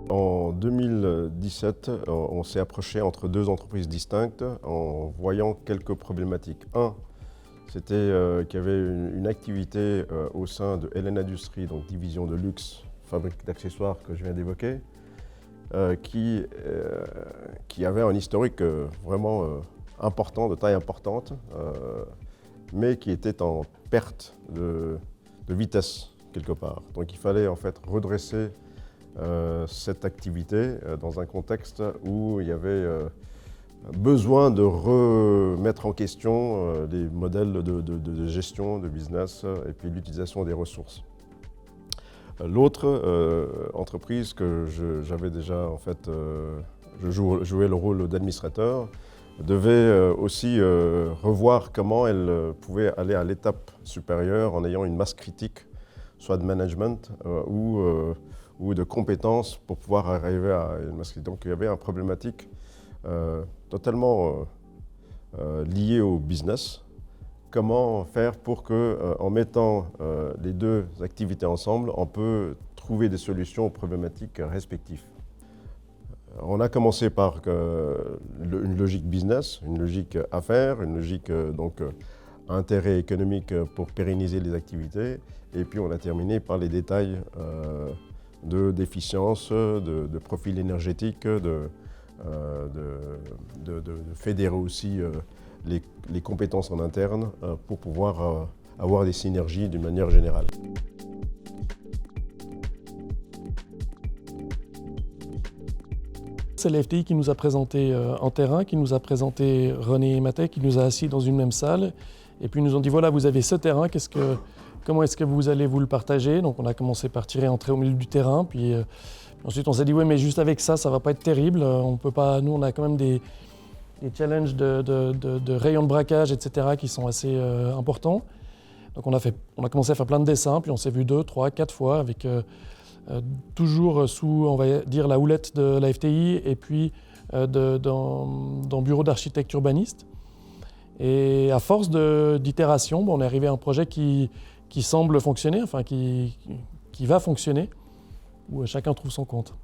En 2017, on s'est approché entre deux entreprises distinctes en voyant quelques problématiques. Un, c'était qu'il y avait une activité au sein de LN Industries, donc division de luxe, fabrique d'accessoires que je viens d'évoquer, qui avait un historique vraiment important, de taille importante, mais qui était en perte de vitesse quelque part. Donc il fallait en fait redresser cette activité dans un contexte où il y avait besoin de remettre en question les modèles de gestion, de business et puis l'utilisation des ressources. L'autre entreprise que j'avais déjà en fait, je jouais le rôle d'administrateur, devait aussi revoir comment elle pouvait aller à l'étape supérieure en ayant une masse critique, soit de management ou de compétences pour pouvoir arriver à une masse critique. Donc il y avait une problématique totalement liée au business. Comment faire pour qu'en mettant les deux activités ensemble, on peut trouver des solutions aux problématiques respectives. On a commencé par une logique business, une logique affaires, une logique intérêt économique pour pérenniser les activités. Et puis on a terminé par les détails d'efficience, de profil énergétique, de fédérer aussi les compétences en interne pour pouvoir avoir des synergies d'une manière générale. C'est la FTI qui nous a présenté en terrain, qui nous a présenté René et Mathé, qui nous a assis dans une même salle. Et puis ils nous ont dit, voilà, vous avez ce terrain, comment est-ce que vous allez vous le partager? Donc on a commencé par tirer, entrer au milieu du terrain. Puis ensuite on s'est dit, oui, mais juste avec ça, ça va pas être terrible. On peut pas, nous, on a quand même des challenges de rayons de braquage, etc., qui sont assez importants. Donc on a commencé à faire plein de dessins, puis on s'est vu 2, 3, 4 fois avec toujours sous, on va dire, la houlette de la FTI et puis dans bureau d'architecte urbaniste. Et à force d'itération, on est arrivé à un projet qui semble fonctionner, enfin qui va fonctionner, où chacun trouve son compte.